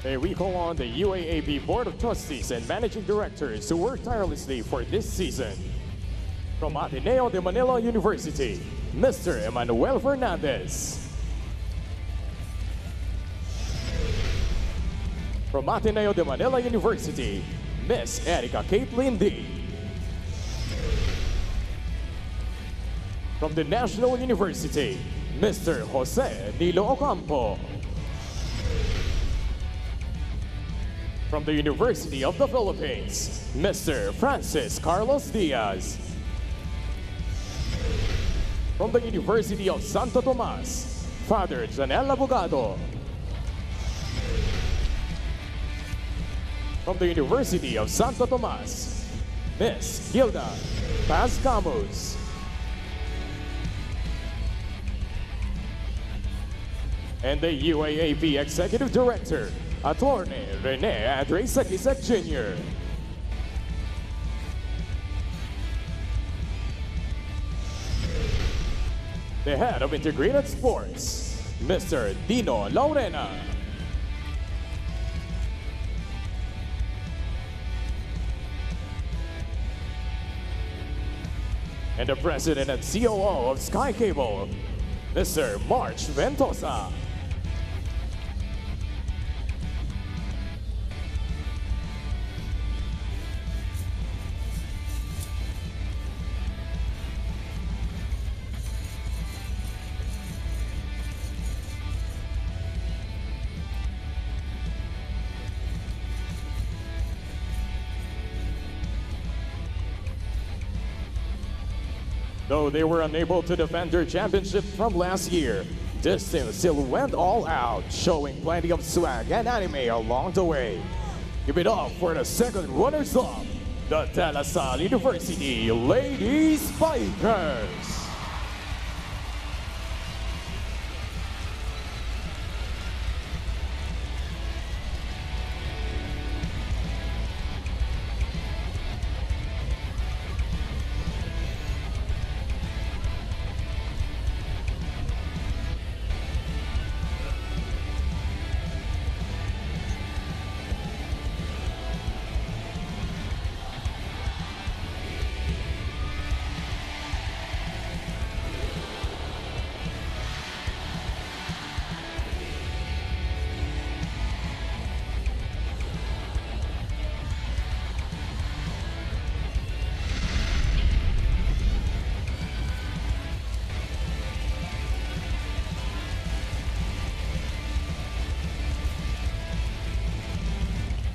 May we call on the UAAP Board of Trustees and Managing Directors to work tirelessly for this season. From Ateneo de Manila University, Mr. Emmanuel Fernandez. From Ateneo de Manila University, Miss Erica Kate Lindy. From the National University, Mr. Jose Nilo Ocampo. From the University of the Philippines, Mr. Francis Carlos Diaz. From the University of Santo Tomas, Father Janel Abogado. From the University of Santo Tomas, Miss Gilda Paz Camus. And the UAAP Executive Director, Attorney Rene Andre Sakisek Jr. The Head of Integrated Sports, Mr. Dino Laurena. And the President and COO of Sky Cable, Mr. March Ventosa. Though they were unable to defend their championship from last year, this team still went all out, showing plenty of swag and anime along the way. Give it up for the second runners-up, the De La Salle University Lady Spikers.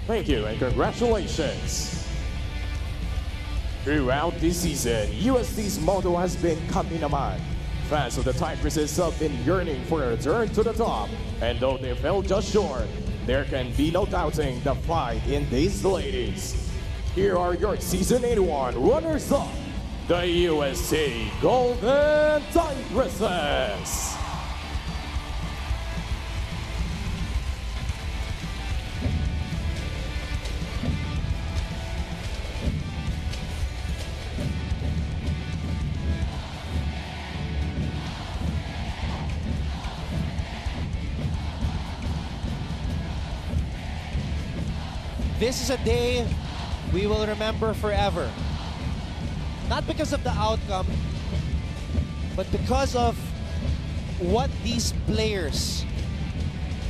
Thank you and congratulations. Throughout this season, USD's motto has been Kami Naman. Fans of the Tigresses have been yearning for a return to the top, and though they fell just short, there can be no doubting the fight in these ladies. Here are your Season 81 runners-up, the USC Golden Tigresses. This is a day we will remember forever. Not because of the outcome, but because of what these players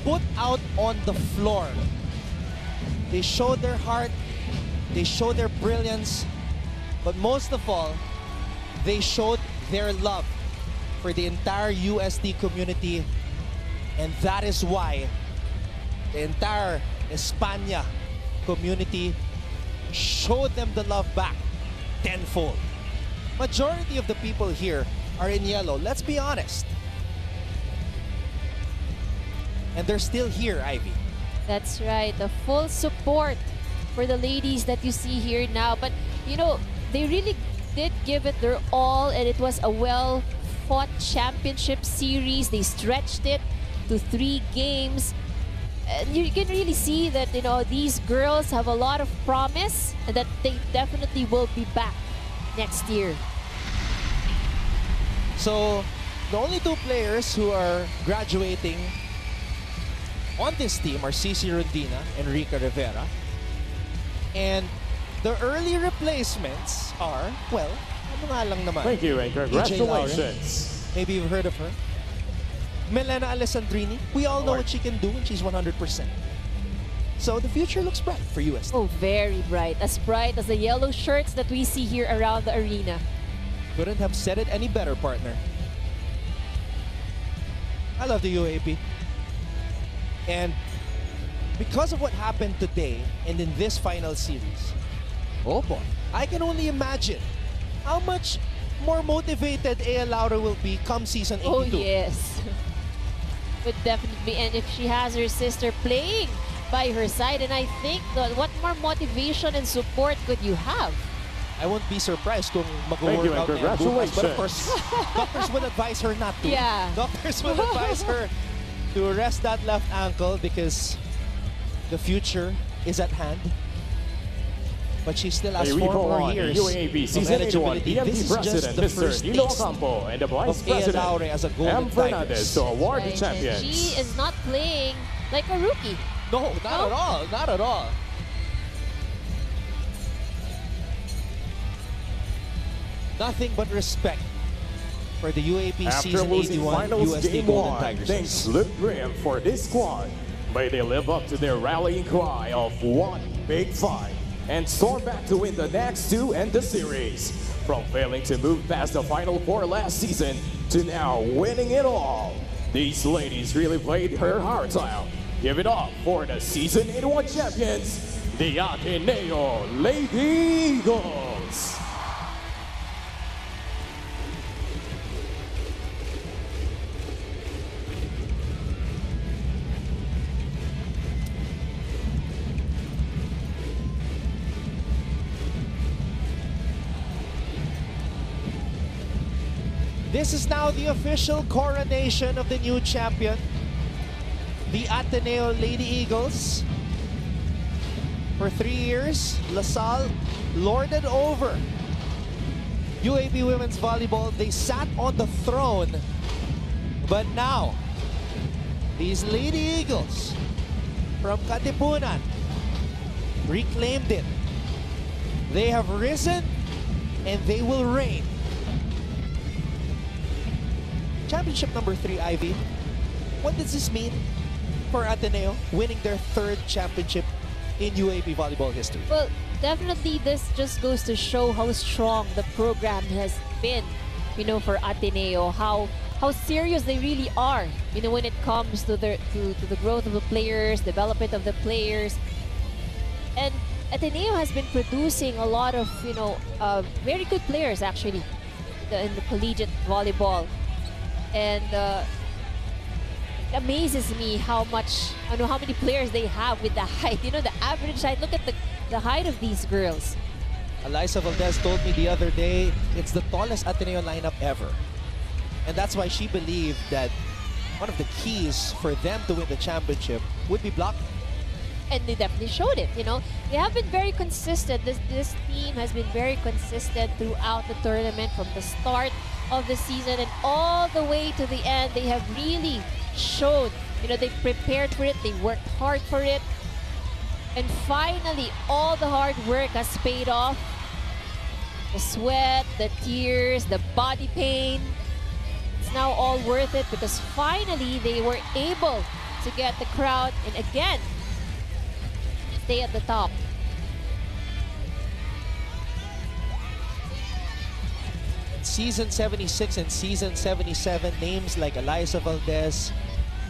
put out on the floor. They showed their heart, they showed their brilliance, but most of all, they showed their love for the entire USD community, and that is why the entire España community showed them the love back tenfold. Majority of the people here are in yellow, let's be honest. And they're still here, Ivy. That's right, the full support for the ladies that you see here now. But you know, they really did give it their all, and it was a well-fought championship series. They stretched it to 3 games. And you can really see that, you know, these girls have a lot of promise and that they definitely will be back next year. So, the only 2 players who are graduating on this team are Cici Rondina and Rica Rivera. And the early replacements are, well, ano nga lang naman. Thank you and congratulations. Maybe you've heard of her. Milena Alessandrini. We all know what she can do, and she's 100%. So the future looks bright for US. Oh, very bright. As bright as the yellow shirts that we see here around the arena. Couldn't have said it any better, partner. I love the UAAP. And because of what happened today and in this final series, oh boy, I can only imagine how much more motivated Ea Laura will be come season 82. Oh, yes. Would definitely. And if she has her sister playing by her side, and I think that what more motivation and support could you have? I won't be surprised kung Thank you and mag-workout na yan bukas. congratulations. But of course, doctors would advise her not to. Yeah. Doctors would advise her to rest that left ankle because the future is at hand. But she still has A 4 recall more on years UAAP of Season 81 eligibility. BMT This is just President the Mr. first Nilo taste Ocampo and the Vice of Ea Laura President as a Golden M. Fernandez Tigress. to award the Right, and champions. she is not playing like a rookie. No, not No? at all. Not at all. Nothing but respect for the UAAP After Season losing 81 finals USD game Golden 1, Tigresses. thanks Luke Graham for this squad. May they live up to their rallying cry of one big fight and storm back to win the next 2 in the series. From failing to move past the Final 4 last season to now winning it all. These ladies really played her hearts out. Give it up for the Season 81 champions, the Ateneo Lady Eagles. This is now the official coronation of the new champion, the Ateneo Lady Eagles. For 3 years, LaSalle lorded over UAAP Women's Volleyball. They sat on the throne, but now, these Lady Eagles from Katipunan reclaimed it. They have risen, and they will reign. Championship number 3, Ivy. What does this mean for Ateneo winning their 3rd championship in UAAP volleyball history? Well, definitely this just goes to show how strong the program has been, you know, for Ateneo, how serious they really are, you know, when it comes to the growth of the players, development of the players. And Ateneo has been producing a lot of, you know, very good players actually in the collegiate volleyball. And it amazes me how much, I know how many players they have with the height. You know, the average height. Look at the height of these girls. Eliza Valdez told me the other day, it's the tallest Ateneo lineup ever. And that's why she believed that one of the keys for them to win the championship would be blocking. And they definitely showed it, you know. They have been very consistent. This team has been very consistent throughout the tournament from the start of the season and all the way to the end. They have really shown, you know, they prepared for it, they worked hard for it. And finally, all the hard work has paid off. The sweat, the tears, the body pain. It's now all worth it because finally they were able to get the crowd and again, stay at the top. Season 76 and Season 77, names like Eliza Valdez,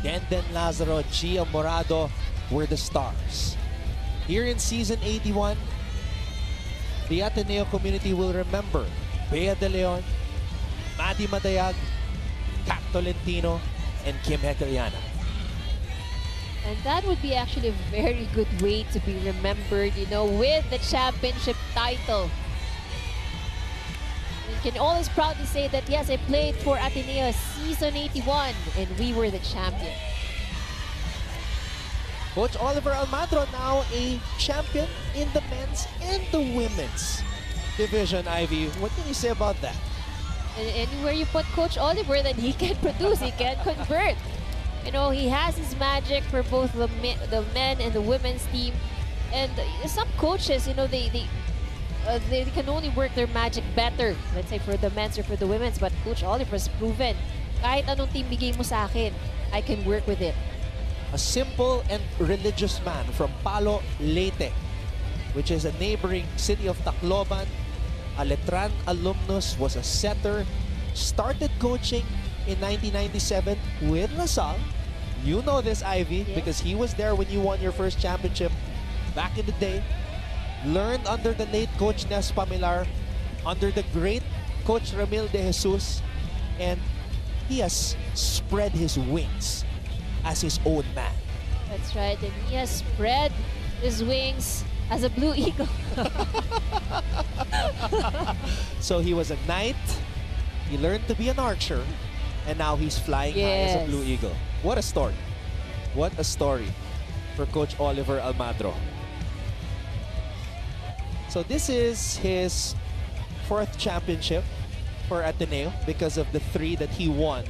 Denden Lazaro, Gia Morado were the stars. Here in Season 81, the Ateneo community will remember Bea De Leon, Maddie Madayag, Kat Tolentino, and Kim Heceliana. And that would be actually a very good way to be remembered, you know, with the championship title. You can always proudly say that, yes, I played for Ateneo Season 81 and we were the champion. Coach Oliver Almagro now a champion in the men's and the women's division, Ivy. What can you say about that? And anywhere you put Coach Oliver, then he can produce, he can convert. You know, he has his magic for both the men and the women's team. And some coaches, you know, they can only work their magic better, let's say for the men's or for the women's. But Coach Oliver's proven, kahit anong team bigay mo sa akin, I can work with it. A simple and religious man from Palo, Leyte, which is a neighboring city of Tacloban. A Letran alumnus, was a setter, started coaching in 1997 with LaSalle. You know this, Ivy, Yeah. because he was there when you won your first championship back in the day. Learned under the late Coach Nes Pamilar, under the great Coach Ramil de Jesus, and he has spread his wings as his own man. That's right, and he has spread his wings as a Blue Eagle. So he was a knight, he learned to be an archer, and now he's flying high as a Yes. Blue Eagle. What a story. What a story for Coach Oliver Almadro. So this is his 4th championship for Ateneo because of the 3 that he won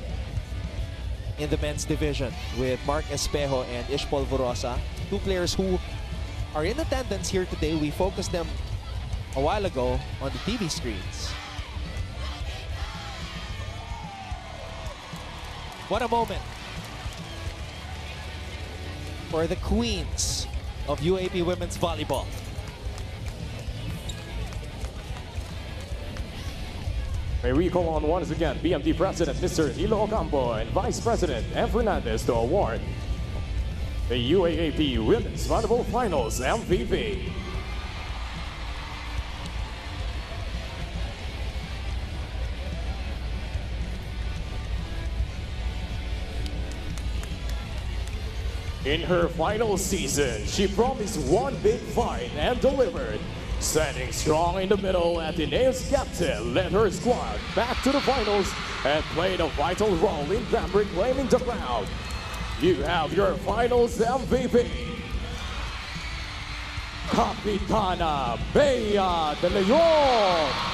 in the men's division with Mark Espejo and Ishpol Vorosa, 2 players who are in attendance here today. We focused them a while ago on the TV screens. What a moment for the queens of UAAP Women's Volleyball. May we call on once again BMT President Mr. Nilo Ocampo and Vice President M. Fernandez to award the UAAP Women's Volleyball Finals MVP. In her final season, she promised one big fight and delivered. Standing strong in the middle, Ateneo's captain led her squad back to the finals and played a vital role in reclaiming the crown. You have your finals MVP, Capitana Bea de Leon.